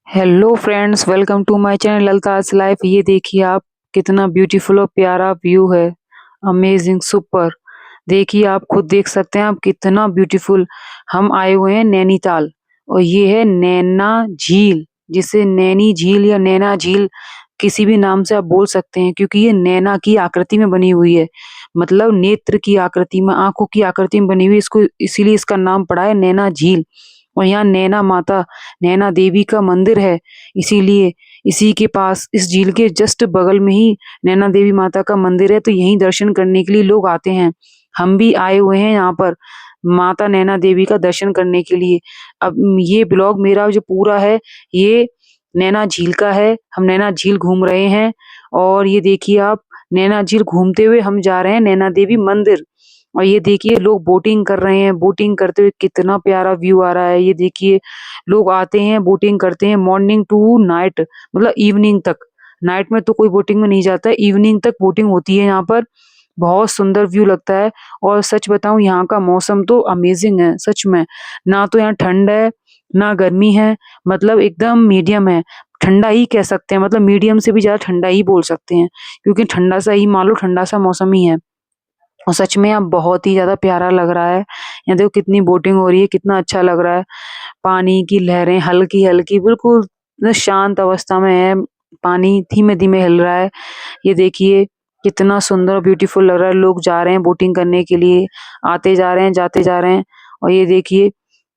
Hello friends, welcome to my channel ललताज life. ये देखिए आप, कितना ब्यूटीफुल और प्यारा व्यू है। Amazing, super. देखिए, आप खुद देख सकते हैं आप कितना ब्यूटीफुल। हम आए हुए हैं नैनीताल और ये है नैना झील, जिसे नैनी झील या नैना झील किसी भी नाम से आप बोल सकते हैं, क्योंकि ये नैना की आकृति में बनी हुई है। मतलब नेत्र की आकृति में, आंखों की आकृति में बनी हुई है। इसको इसीलिए इसका नाम पड़ा है नैना झील। और यहाँ नैना माता, नैना देवी का मंदिर है। इसीलिए इसी के पास, इस झील के जस्ट बगल में ही नैना देवी माता का मंदिर है, तो यहीं दर्शन करने के लिए लोग आते हैं। हम भी आए हुए हैं यहाँ पर माता नैना देवी का दर्शन करने के लिए। अब ये ब्लॉग मेरा जो पूरा है, ये नैना झील का है। हम नैना झील घूम रहे हैं और ये देखिए आप, नैना झील घूमते हुए हम जा रहे हैं नैना देवी मंदिर। और ये देखिए लोग बोटिंग कर रहे हैं। बोटिंग करते हुए कितना प्यारा व्यू आ रहा है। ये देखिए लोग आते हैं, बोटिंग करते हैं मॉर्निंग टू नाइट, मतलब इवनिंग तक। नाइट में तो कोई बोटिंग में नहीं जाता है, इवनिंग तक बोटिंग होती है यहाँ पर। बहुत सुंदर व्यू लगता है। और सच बताऊं, यहाँ का मौसम तो अमेजिंग है सच में। ना तो यहाँ ठंड है, ना गर्मी है, मतलब एकदम मीडियम है। ठंडा ही कह सकते हैं, मतलब मीडियम से भी ज्यादा ठंडा ही बोल सकते हैं, क्योंकि ठंडा सा ही मान लो, ठंडा सा मौसम ही है। और सच में अब बहुत ही ज़्यादा प्यारा लग रहा है। यहाँ देखो कितनी बोटिंग हो रही है, कितना अच्छा लग रहा है। पानी की लहरें हल्की-हल्की, बिल्कुल शांत अवस्था में है। पानी धीमे-धीमे हिल रहा है। ये देखिए कितना सुंदर और ब्यूटीफुल लग रहा है। लोग जा रहे हैं बोटिंग करने के लिए, आते जा रहे हैं, जाते जा रहे हैं। और ये देखिए,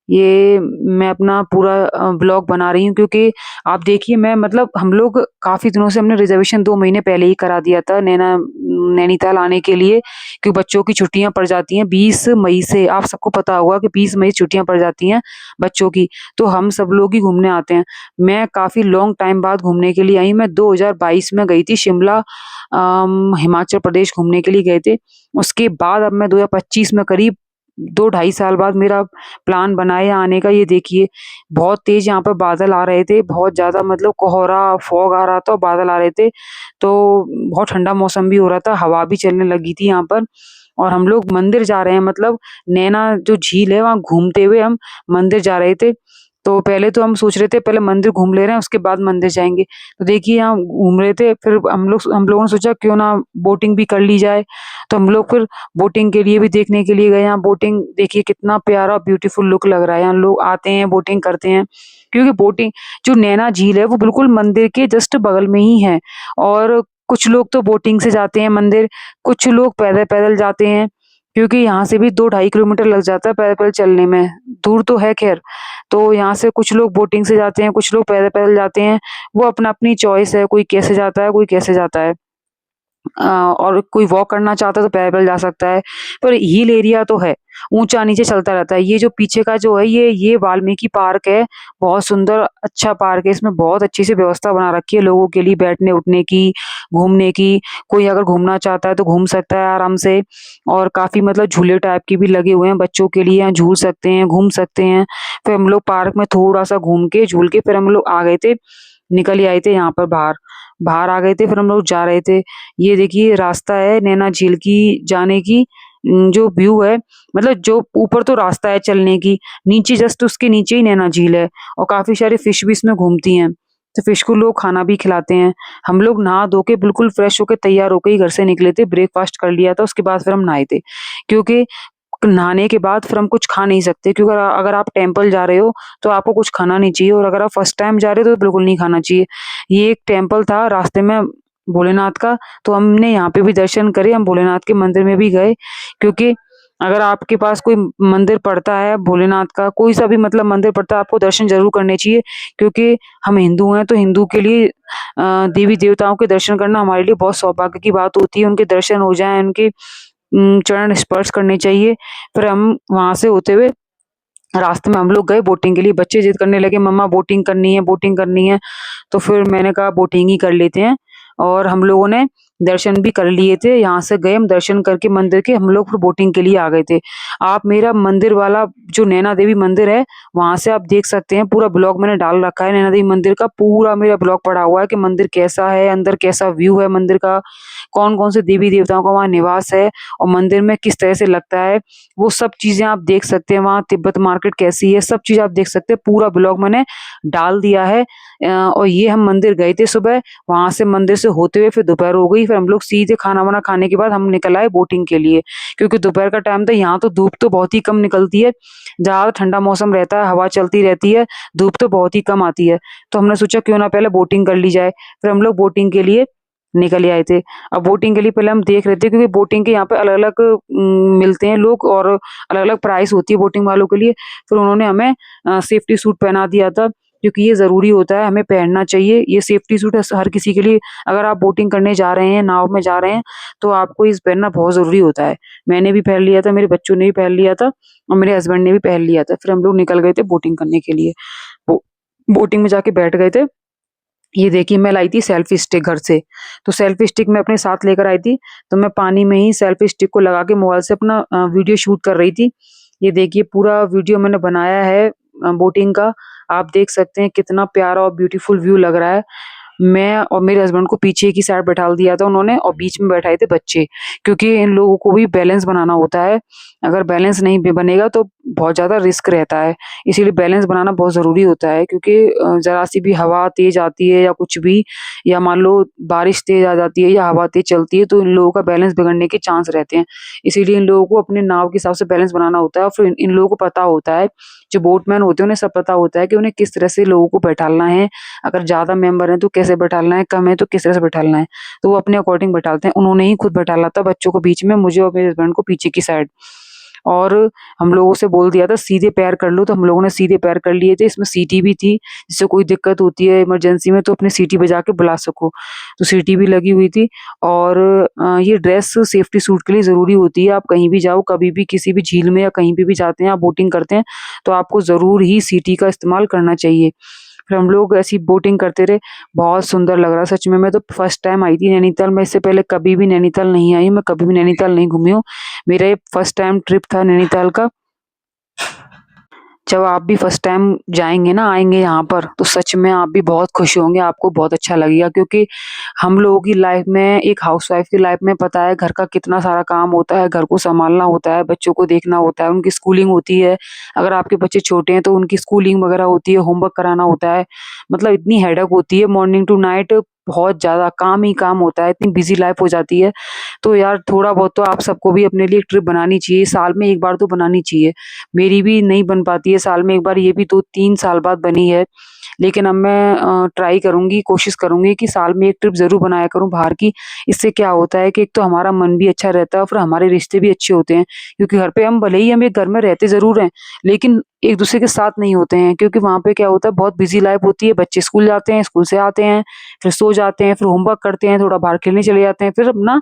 ये मैं अपना पूरा ब्लॉग बना रही हूँ, क्योंकि आप देखिए, मैं मतलब हम लोग काफ़ी दिनों से हमने रिज़र्वेशन 2 महीने पहले ही करा दिया था नैनीताल आने के लिए, क्योंकि बच्चों की छुट्टियाँ पड़ जाती हैं 20 मई से। आप सबको पता होगा कि 20 मई छुट्टियाँ पड़ जाती हैं बच्चों की, तो हम सब लोग ही घूमने आते हैं। मैं काफ़ी लॉन्ग टाइम बाद घूमने के लिए आई। मैं 2022 में गई थी शिमला, हिमाचल प्रदेश घूमने के लिए गए थे। उसके बाद अब मैं 2025 में करीब 2 ढाई साल बाद मेरा प्लान बना है आने का। ये देखिए बहुत तेज यहाँ पर बादल आ रहे थे, बहुत ज़्यादा, मतलब कोहरा, फॉग आ रहा था और बादल आ रहे थे। तो बहुत ठंडा मौसम भी हो रहा था, हवा भी चलने लगी थी यहाँ पर। और हम लोग मंदिर जा रहे हैं, मतलब नैना जो झील है वहाँ घूमते हुए हम मंदिर जा रहे थे। तो पहले तो हम सोच रहे थे पहले मंदिर घूम ले रहे हैं, उसके बाद मंदिर जाएँगे। तो देखिए यहाँ घूम रहे थे, फिर हम लोगों ने सोचा क्यों ना बोटिंग भी कर ली जाए। तो हम लोग फिर बोटिंग के लिए भी देखने के लिए गए। यहाँ बोटिंग देखिए कितना प्यारा ब्यूटीफुल लुक लग रहा है। यहाँ लोग आते हैं, बोटिंग करते हैं, क्योंकि बोटिंग जो नैना झील है वो बिल्कुल मंदिर के जस्ट बगल में ही है। और कुछ लोग तो बोटिंग से जाते हैं मंदिर, कुछ लोग पैदल-पैदल जाते हैं, क्योंकि यहाँ से भी 2 ढाई किलोमीटर लग जाता है पैदल-पैदल चलने में। दूर तो है खैर। तो यहाँ से कुछ लोग बोटिंग से जाते हैं, कुछ लोग पैदल-पैदल जाते हैं। वो अपना-अपनी चॉइस है, कोई कैसे जाता है, कोई कैसे जाता है। और कोई वॉक करना चाहता है तो पैदल जा सकता है। पर हिल एरिया तो है, ऊँचा-नीचे चलता रहता है। ये जो पीछे का जो है, ये वाल्मीकि पार्क है। बहुत सुंदर अच्छा पार्क है। इसमें बहुत अच्छी सी व्यवस्था बना रखी है लोगों के लिए बैठने-उठने की, घूमने की। कोई अगर घूमना चाहता है तो घूम सकता है आराम से। और काफ़ी मतलब झूले टाइप के भी लगे हुए हैं बच्चों के लिए, यहाँ झूल सकते हैं, घूम सकते हैं। फिर हम लोग पार्क में थोड़ा-सा घूम के, झूल के फिर हम लोग आ गए थे, निकल ही आए थे यहाँ पर बाहर। बाहर आ गए थे, फिर हम लोग जा रहे थे। ये देखिए रास्ता है नैना झील की जाने की। जो व्यू है, मतलब जो ऊपर तो रास्ता है चलने की, नीचे जस्ट उसके नीचे ही नैना झील है। और काफ़ी सारी फिश भी इसमें घूमती हैं, तो फिश को लोग खाना भी खिलाते हैं। हम लोग नहा धो के बिल्कुल फ्रेश होके तैयार होके ही घर से निकले थे, ब्रेकफ़ास्ट कर लिया था, उसके बाद फिर हम नहाए थे। क्योंकि नहाने के बाद फिर हम कुछ खा नहीं सकते, क्योंकि अगर आप टेम्पल जा रहे हो तो आपको कुछ खाना नहीं चाहिए, और अगर आप फर्स्ट टाइम जा रहे हो तो बिल्कुल नहीं खाना चाहिए। ये एक टेम्पल था रास्ते में भोलेनाथ का, तो हमने यहाँ पे भी दर्शन करे, हम भोलेनाथ के मंदिर में भी गए। क्योंकि अगर आपके पास कोई मंदिर पड़ता है भोलेनाथ का, कोई सा भी मतलब मंदिर पड़ता है, आपको दर्शन ज़रूर करने चाहिए। क्योंकि हम हिंदू हैं, तो हिंदू के लिए देवी-देवताओं के दर्शन करना हमारे लिए बहुत सौभाग्य की बात होती है। उनके दर्शन हो जाएँ, उनके चरण स्पर्श करने चाहिए। फिर हम वहाँ से होते हुए रास्ते में हम लोग गए बोटिंग के लिए। बच्चे ज़िद करने लगे, मम्मा बोटिंग करनी है, बोटिंग करनी है। तो फिर मैंने कहा बोटिंग ही कर लेते हैं। और हम लोगों ने दर्शन भी कर लिए थे। यहाँ से गए हम दर्शन करके मंदिर के, हम लोग फिर बोटिंग के लिए आ गए थे। आप मेरा मंदिर वाला जो नैना देवी मंदिर है, वहाँ से आप देख सकते हैं, पूरा ब्लॉग मैंने डाल रखा है नैना देवी मंदिर का, पूरा मेरा ब्लॉग पड़ा हुआ है कि मंदिर कैसा है, अंदर कैसा व्यू है मंदिर का, कौन-कौन से देवी-देवताओं का वहाँ निवास है और मंदिर में किस तरह से लगता है, वो सब चीज़ें आप देख सकते हैं। वहाँ तिब्बत मार्केट कैसी है, सब चीज़ आप देख सकते हैं। पूरा ब्लॉग मैंने डाल दिया है। और ये हम मंदिर गए थे सुबह, वहाँ से मंदिर से होते हुए फिर दोपहर हो गई, फिर हम लोग सीधे खाना-वाना खाने के बाद हम निकल आए बोटिंग के लिए। क्योंकि दोपहर का टाइम था, यहाँ तो धूप तो बहुत ही कम निकलती है, जहाँ ठंडा मौसम रहता है, हवा चलती रहती है, धूप तो बहुत ही कम आती है। तो हमने सोचा क्यों ना पहले बोटिंग कर ली जाए, फिर हम लोग बोटिंग के लिए निकल ही आए थे। अब बोटिंग के लिए पहले हम देख रहे थे, क्योंकि बोटिंग के यहाँ पे अलग-अलग मिलते हैं लोग और अलग-अलग प्राइस होती है बोटिंग वालों के लिए। फिर उन्होंने हमें सेफ्टी सूट पहना दिया था, क्योंकि ये ज़रूरी होता है, हमें पहनना चाहिए। ये सेफ्टी सूट हर किसी के लिए, अगर आप बोटिंग करने जा रहे हैं, नाव में जा रहे हैं, तो आपको इस पहनना बहुत ज़रूरी होता है। मैंने भी पहन लिया था, मेरे बच्चों ने भी पहन लिया था और मेरे हस्बैंड ने भी पहन लिया था। फिर हम लोग निकल गए थे बोटिंग करने के लिए। बो बोटिंग में जाके बैठ गए थे। ये देखिए मैं लाई थी सेल्फी स्टिक घर से, तो सेल्फी स्टिक मैं अपने साथ लेकर आई थी, तो मैं पानी में ही सेल्फी स्टिक को लगा के मोबाइल से अपना वीडियो शूट कर रही थी। ये देखिए पूरा वीडियो मैंने बनाया है बोटिंग का, आप देख सकते हैं कितना प्यारा और ब्यूटीफुल व्यू लग रहा है। मैं और मेरे हस्बैंड को पीछे की साइड बैठा दिया था उन्होंने और बीच में बैठाए थे बच्चे, क्योंकि इन लोगों को भी बैलेंस बनाना होता है। अगर बैलेंस नहीं भी बनेगा तो बहुत ज़्यादा रिस्क रहता है, इसीलिए बैलेंस बनाना बहुत ज़रूरी होता है, क्योंकि ज़रा सी भी हवा तेज़ आती है या कुछ भी, या मान लो बारिश तेज़ आ जाती है या हवा तेज़ चलती है, तो इन लोगों का बैलेंस बिगड़ने के चांस रहते हैं। इसीलिए इन लोगों को अपने नाव के हिसाब से बैलेंस बनाना होता है और फिर इन लोगों को पता होता है, जो बोटमैन होते हैं उन्हें सब पता होता है कि उन्हें किस तरह से लोगों को बैठालना है। अगर ज़्यादा मेंबर हैं तो कैसे बैठालना है, कम है तो किस तरह से बैठालना है, तो वो अपने अकॉर्डिंग बैठालते हैं। उन्होंने ही खुद बैठाला था बच्चों को बीच में, मुझे और मेरे हस्बैंड को पीछे की साइड। और हम लोगों से बोल दिया था सीधे पैर कर लो, तो हम लोगों ने सीधे पैर कर लिए थे। इसमें सीटी भी थी, जिससे कोई दिक्कत होती है इमरजेंसी में तो अपनी सीटी बजा के बुला सको, तो सीटी भी लगी हुई थी। और ये ड्रेस सेफ्टी सूट के लिए ज़रूरी होती है। आप कहीं भी जाओ, कभी भी किसी भी झील में या कहीं पे भी जाते हैं, आप बोटिंग करते हैं, तो आपको ज़रूर ही सीटी का इस्तेमाल करना चाहिए। फिर हम लोग ऐसी बोटिंग करते रहे, बहुत सुंदर लग रहा है सच में। मैं तो फर्स्ट टाइम आई थी नैनीताल, मैं इससे पहले कभी भी नैनीताल नहीं आई हूँ, मैं कभी भी नैनीताल नहीं घूमी हूँ। मेरा ये फर्स्ट टाइम ट्रिप था नैनीताल का। जब आप भी फर्स्ट टाइम जाएँगे ना, आएँगे यहाँ पर, तो सच में आप भी बहुत खुश होंगे, आपको बहुत अच्छा लगेगा, क्योंकि हम लोगों की लाइफ में, एक हाउसवाइफ की लाइफ में पता है घर का कितना सारा काम होता है, घर को सँभालना होता है, बच्चों को देखना होता है, उनकी स्कूलिंग होती है। अगर आपके बच्चे छोटे हैं तो उनकी स्कूलिंग वगैरह होती है, होमवर्क कराना होता है। मतलब इतनी हेडेक होती है मॉर्निंग टू नाइट, बहुत ज़्यादा काम ही काम होता है, इतनी बिज़ी लाइफ हो जाती है। तो यार थोड़ा बहुत तो आप सबको भी अपने लिए एक ट्रिप बनानी चाहिए, साल में 1 बार तो बनानी चाहिए। मेरी भी नहीं बन पाती है साल में 1 बार, ये भी 2-3 साल बाद बनी है। लेकिन अब मैं ट्राई करूँगी, कोशिश करूँगी कि साल में 1 ट्रिप ज़रूर बनाया करूँ बाहर की। इससे क्या होता है कि एक तो हमारा मन भी अच्छा रहता है और फिर हमारे रिश्ते भी अच्छे होते हैं। क्योंकि घर पे हम भले ही हम एक घर में रहते ज़रूर हैं, लेकिन एक-दूसरे के साथ नहीं होते हैं, क्योंकि वहाँ पे क्या होता है, बहुत बिज़ी लाइफ़ होती है, बच्चे स्कूल जाते हैं, स्कूल से आते हैं, फिर सो जाते हैं, फिर होमवर्क करते हैं, थोड़ा बाहर खेलने चले जाते हैं, फिर अपना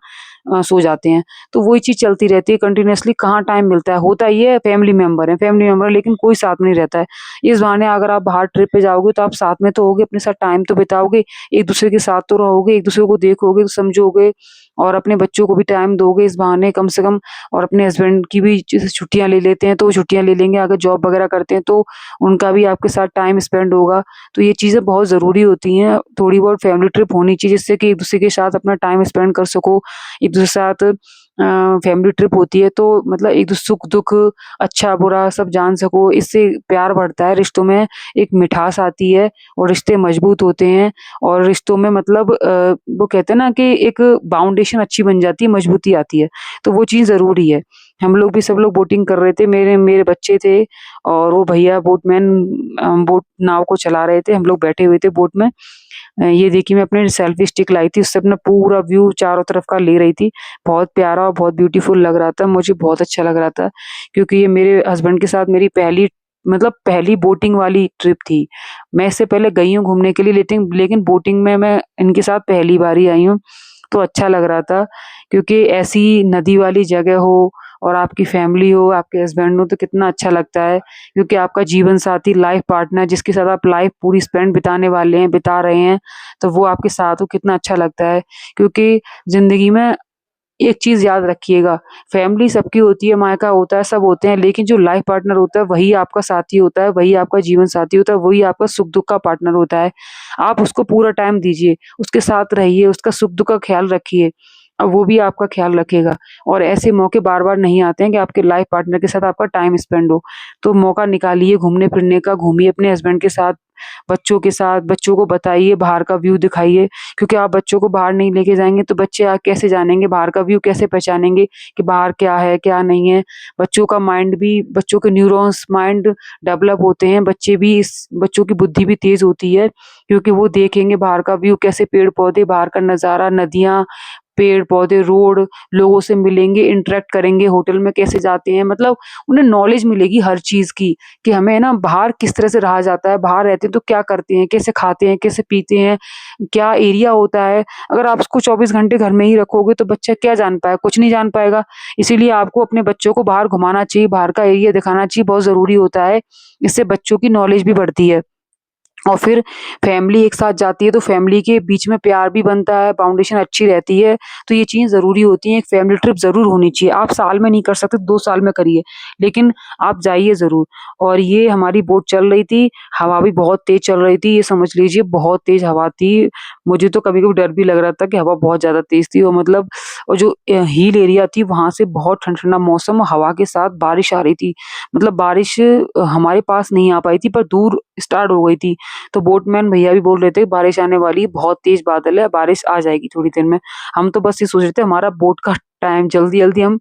सो जाते हैं। तो वही चीज़ चलती रहती है कंटिन्यूअसली, कहाँ टाइम मिलता है। होता ये है फैमिली मेंबर है, लेकिन कोई साथ में नहीं रहता है। इस बहाने अगर आप बाहर ट्रिप पे जाओगे तो आप साथ में तो होगे, अपने साथ टाइम तो बिताओगे, एक-दूसरे के साथ तो रहोगे, एक-दूसरे को देखोगे, तो समझोगे और अपने बच्चों को भी टाइम दोगे इस बहाने कम से कम। और अपने हस्बैंड की भी जैसे छुट्टियाँ ले लेते हैं तो वो छुट्टियाँ ले लेंगे, अगर जॉब वगैरह करते हैं तो उनका भी आपके साथ टाइम स्पेंड होगा। तो ये चीज़ें बहुत ज़रूरी होती हैं, थोड़ी बहुत फैमिली ट्रिप होनी चाहिए, जिससे कि एक-दूसरे के साथ अपना टाइम स्पेंड कर सको, एक-दूसरे के साथ फैमिली ट्रिप होती है तो मतलब एक सुख-दुख, अच्छा-बुरा सब जान सको, इससे प्यार बढ़ता है, रिश्तों में एक मिठास आती है और रिश्ते मजबूत होते हैं। और रिश्तों में मतलब वो कहते हैं ना कि एक बाउंडेशन अच्छी बन जाती है, मजबूती आती है, तो वो चीज़ ज़रूरी है। हम लोग भी सब लोग बोटिंग कर रहे थे, मेरे मेरे बच्चे थे और वो भैया बोटमैन बोट नाव को चला रहे थे, हम लोग बैठे हुए थे बोट में। ये देखिए मैं अपनी सेल्फी स्टिक लाई थी, उससे अपना पूरा व्यू चारों तरफ का ले रही थी। बहुत प्यारा और बहुत ब्यूटीफुल लग रहा था, मुझे बहुत अच्छा लग रहा था, क्योंकि ये मेरे हस्बैंड के साथ मेरी पहली बोटिंग वाली ट्रिप थी। मैं इससे पहले गई हूँ घूमने के लिए, लेकिन लेकिन बोटिंग में मैं इनके साथ पहली बार ही आई हूँ, तो अच्छा लग रहा था, क्योंकि ऐसी नदी वाली जगह हो और आपकी फैमिली हो, आपके हस्बैंड हो तो कितना अच्छा लगता है, क्योंकि आपका जीवन साथी, लाइफ पार्टनर जिसके साथ आप लाइफ पूरी स्पेंड बिताने वाले हैं, बिता रहे हैं, तो वो आपके साथ हो कितना अच्छा लगता है। क्योंकि ज़िंदगी में एक चीज़ याद रखिएगा, फैमिली सबकी होती है, मायका होता है, सब होते हैं, लेकिन जो लाइफ पार्टनर होता है वही आपका साथी होता है, वही आपका जीवन साथी होता है, वही आपका सुख-दुःख का पार्टनर होता है। आप उसको पूरा टाइम दीजिए, उसके साथ रहिए, उसका सुख-दुःख का ख़्याल रखिए, वो भी आपका ख़्याल रखेगा। और ऐसे मौके बार-बार नहीं आते हैं कि आपके लाइफ पार्टनर के साथ आपका टाइम स्पेंड हो। तो मौका निकालिए घूमने-फिरने का, घूमिए अपने हस्बैंड के साथ, बच्चों के साथ, बच्चों को बताइए, बाहर का व्यू दिखाइए, क्योंकि आप बच्चों को बाहर नहीं लेके जाएँगे तो बच्चे कैसे जानेंगे, बाहर का व्यू कैसे पहचानेंगे कि बाहर क्या है, क्या नहीं है। बच्चों का माइंड भी, बच्चों के न्यूरॉन्स माइंड डेवलप होते हैं, बच्चों की बुद्धि भी तेज़ होती है, क्योंकि वो देखेंगे बाहर का व्यू कैसे, पेड़-पौधे, बाहर का नज़ारा, नदियाँ, पेड़-पौधे, रोड, लोगों से मिलेंगे, इंटरैक्ट करेंगे, होटल में कैसे जाते हैं, मतलब उन्हें नॉलेज मिलेगी हर चीज़ की, कि हमें ना बाहर किस तरह से रहा जाता है, बाहर रहते हैं तो क्या करते हैं, कैसे खाते हैं, कैसे पीते हैं, क्या एरिया होता है। अगर आप उसको 24 घंटे घर में ही रखोगे तो बच्चा क्या जान पाएगा? कुछ नहीं जान पाएगा। इसीलिए आपको अपने बच्चों को बाहर घुमाना चाहिए, बाहर का एरिया दिखाना चाहिए, बहुत ज़रूरी होता है। इससे बच्चों की नॉलेज भी बढ़ती है। और फिर फैमिली एक साथ जाती है तो फैमिली के बीच में प्यार भी बनता है, बाउंडेशन अच्छी रहती है, तो ये चीज़ ज़रूरी होती है, एक फैमिली ट्रिप ज़रूर होनी चाहिए। आप साल में नहीं कर सकते, 2 साल में करिए, लेकिन आप जाइए ज़रूर। और ये हमारी बोट चल रही थी, हवा भी बहुत तेज़ चल रही थी, ये समझ लीजिए बहुत तेज़ हवा थी। मुझे तो कभी-कभी डर भी लग रहा था कि हवा बहुत ज़्यादा तेज़ थी, और मतलब और जो हिल एरिया थी वहाँ से बहुत ठंडा-ठंडा मौसम, हवा के साथ बारिश आ रही थी। मतलब बारिश हमारे पास नहीं आ पाई थी, पर दूर स्टार्ट हो गई थी। तो बोटमैन भैया भी बोल रहे थे बारिश आने वाली है, बहुत तेज बादल है, बारिश आ जाएगी थोड़ी देर में। हम तो बस ये सोच रहे थे हमारा बोट का टाइम जल्दी-जल्दी हम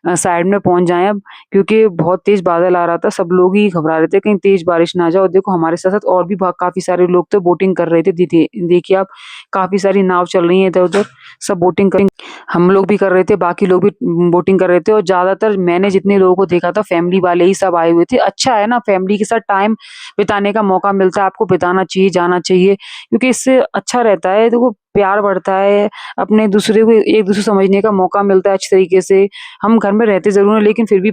साइड में पहुँच जाएँ अब, क्योंकि बहुत तेज़ बादल आ रहा था, सब लोग ही घबरा रहे थे कहीं तेज़ बारिश ना आ जाए। और देखो हमारे साथ-साथ और भी काफ़ी सारे लोग थे, बोटिंग कर रहे थे। देखिए आप, काफ़ी सारी नाव चल रही हैं इधर-उधर, सब बोटिंग कर, हम लोग भी कर रहे थे, बाकी लोग भी बोटिंग कर रहे थे, और ज़्यादातर मैंने जितने लोगों को देखा था फैमिली वाले ही सब आए हुए थे। अच्छा है ना, फैमिली के साथ टाइम बिताने का मौका मिलता है, आपको बिताना चाहिए, जाना चाहिए, क्योंकि इससे अच्छा रहता है, देखो प्यार बढ़ता है, अपने दूसरे को एक-दूसरे समझने का मौका मिलता है अच्छे तरीके से। हम घर में रहते ज़रूर हैं, लेकिन फिर भी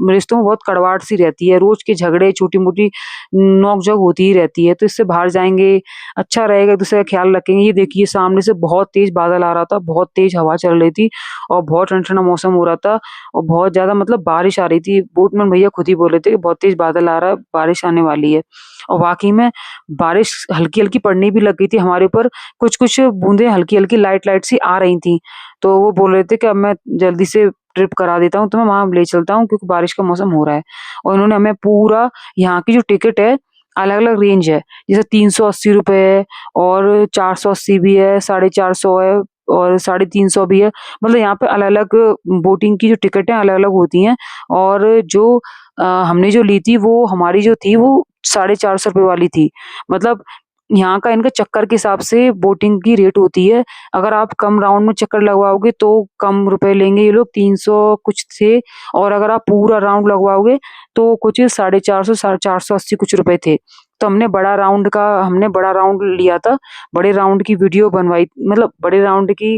रिश्तों में बहुत कड़वाहट सी रहती है, रोज़ के झगड़े, छोटी-मोटी नोक-झोंक होती ही रहती है, तो इससे बाहर जाएँगे, अच्छा रहेगा, एक-दूसरे का ख्याल रखेंगे। ये देखिए सामने से बहुत तेज़ बादल आ रहा था, बहुत तेज़ हवा चल रही थी, और बहुत ठंडा-ठंडा मौसम हो रहा था, और बहुत ज़्यादा मतलब बारिश आ रही थी। बोटमैन भैया खुद ही बोल रहे थे कि बहुत तेज़ बादल आ रहा है, बारिश आने वाली है। और वाक़ई में बारिश हल्की-हल्की पड़ने भी लग गई थी हमारे ऊपर, कुछ-कुछ बूँदें हल्की-हल्की लाइट-लाइट सी आ रही थीं। तो वो बोल रहे थे कि अब मैं जल्दी से ट्रिप करा देता हूँ, तुम्हें वहाँ ले चलता हूँ, क्योंकि बारिश का मौसम हो रहा है। और उन्होंने हमें पूरा, यहाँ की जो टिकट है, अलग-अलग रेंज है। जैसे ₹380 है, और 480 भी है, 450 है, और 350 भी है। मतलब यहाँ पे अलग-अलग बोटिंग की जो टिकटें अलग-अलग होती हैं। और जो हमने जो ली थी, वो हमारी जो थी वो ₹450 वाली थी। मतलब यहाँ का इनका चक्कर के हिसाब से बोटिंग की रेट होती है। अगर आप कम राउंड में चक्कर लगवाओगे तो कम रुपए लेंगे ये लोग, 300 कुछ थे, और अगर आप पूरा राउंड लगवाओगे तो कुछ 450 480 कुछ रुपए थे। तो हमने बड़ा राउंड लिया था, बड़े राउंड की वीडियो बनवाई, मतलब बड़े राउंड की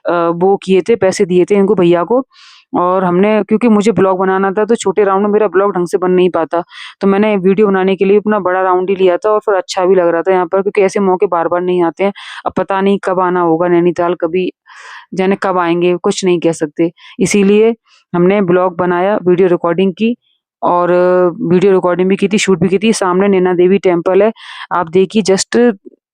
वो किए थे, पैसे दिए थे इनको भैया को। और हमने, क्योंकि मुझे ब्लॉग बनाना था, तो छोटे राउंड में मेरा ब्लॉग ढंग से बन नहीं पाता, तो मैंने वीडियो बनाने के लिए अपना बड़ा राउंड ही लिया था, और फिर अच्छा भी लग रहा था यहाँ पर, क्योंकि ऐसे मौके बार-बार नहीं आते हैं। अब पता नहीं कब आना होगा नैनीताल, कभी जाने कब आएँगे, कुछ नहीं कह सकते। इसीलिए हमने ब्लॉग बनाया, वीडियो रिकॉर्डिंग की, और वीडियो रिकॉर्डिंग भी की थी, शूट भी की थी। सामने नैना देवी टेम्पल है, आप देखिए जस्ट,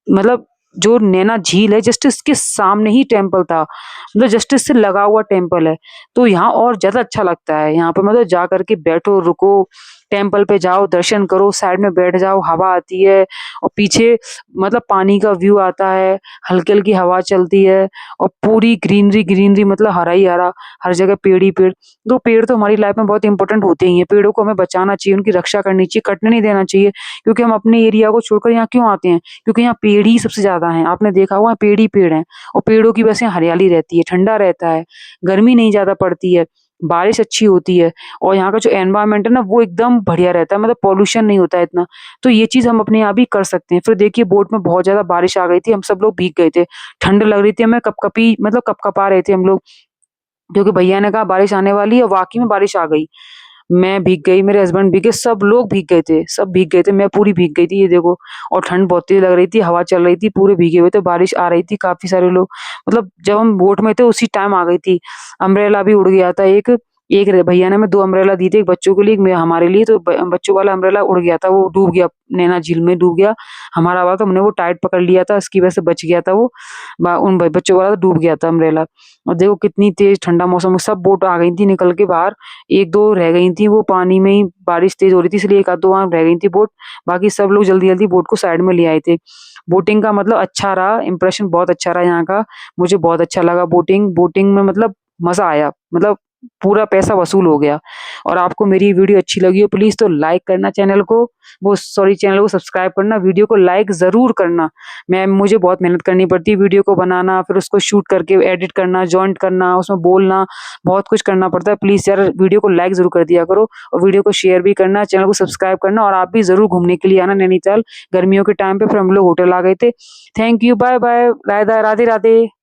मतलब जो नैना झील है जस्ट इसके सामने ही टेम्पल था, मतलब जस्ट इससे लगा हुआ टेम्पल है। तो यहाँ और ज़्यादा अच्छा लगता है, यहाँ पे मतलब जा कर के बैठो, रुको, टेम्पल पे जाओ, दर्शन करो, साइड में बैठ जाओ, हवा आती है, और पीछे मतलब पानी का व्यू आता है, हल्की-हल्की हवा चलती है, और पूरी ग्रीनरी मतलब हरा ही हरा, हर जगह पेड़ ही पेड़। तो पेड़ तो हमारी लाइफ में बहुत इंपॉर्टेंट होते ही हैं, पेड़ों को हमें बचाना चाहिए, उनकी रक्षा करनी चाहिए, कटने नहीं देना चाहिए, क्योंकि हम अपने एरिया को छोड़कर यहाँ क्यों आते हैं? क्योंकि यहाँ पेड़ ही सबसे ज़्यादा हैं, आपने देखा होगा पेड़ ही पेड़ हैं, और पेड़ों की वजह से यहाँ हरियाली रहती है, ठंडा रहता है, गर्मी नहीं ज़्यादा पड़ती है, बारिश अच्छी होती है, और यहाँ का जो एनवायरनमेंट है ना वो एकदम बढ़िया रहता है, मतलब पॉल्यूशन नहीं होता है इतना। तो ये चीज़ हम अपने यहाँ भी कर सकते हैं। फिर देखिए बोट में बहुत ज़्यादा बारिश आ गई थी, हम सब लोग भीग गए थे, ठंड लग रही थी हमें, कँपकँपी मतलब कँपकँपा रहे थे हम लोग। क्योंकि भैया ने कहा बारिश आने वाली है, वाक़ई में बारिश आ गई। मैं भीग गई, मेरे हस्बैंड भीगे, सब लोग भीग गए थे, सब भीग गए थे, मैं पूरी भीग गई थी ये देखो। और ठंड बहुत तेज़ लग रही थी, हवा चल रही थी, पूरे भीगे हुए थे, बारिश आ रही थी, काफ़ी सारे लोग मतलब जब हम बोट में थे उसी टाइम आ गई थी। अम्ब्रेला भी उड़ गया था एक, एक रे भैया ने हमें 2 अम्ब्रेला दी थी, एक बच्चों के लिए, एक मैं हमारे लिए, तो ब बच्चों वाला अम्ब्रेला उड़ गया था, वो डूब गया, नैना झील में डूब गया। हमारा वाला तो हमने वो टाइट पकड़ लिया था, इसकी वजह से बच गया था वो। उन बच्चों वाला तो डूब गया था अम्ब्रेला। और देखो कितनी तेज़ ठंडा मौसम में सब बोट आ गई थी निकल के बाहर। 1-2 रह गई थी वो पानी में ही, बारिश तेज़ हो रही थी इसलिए 1 आध 2 वहाँ रह गई थी बोट। बाकी सब लोग जल्दी-जल्दी बोट को साइड में ले आए थे। बोटिंग का मतलब अच्छा रहा, इंप्रेशन बहुत अच्छा रहा यहाँ का। मुझे बहुत अच्छा लगा बोटिंग, बोटिंग में मतलब मज़ा आया। मतलब पूरा पैसा वसूल हो गया। और आपको मेरी वीडियो अच्छी लगी हो प्लीज़ तो लाइक करना चैनल को, वो सॉरी चैनल को सब्सक्राइब करना, वीडियो को लाइक ज़रूर करना। मुझे बहुत मेहनत करनी पड़ती है वीडियो को बनाना, फिर उसको शूट करके एडिट करना, जॉइंट करना, उसमें बोलना, बहुत कुछ करना पड़ता है। प्लीज़ यार वीडियो को लाइक ज़रूर कर दिया करो और वीडियो को शेयर भी करना, चैनल को सब्सक्राइब करना और आप भी ज़रूर घूमने के लिए आना नैनीताल। गर्मियों के टाइम पे फिर हम लोग होटल आ गए थे। Thank you, bye-bye, Radhe Radhe.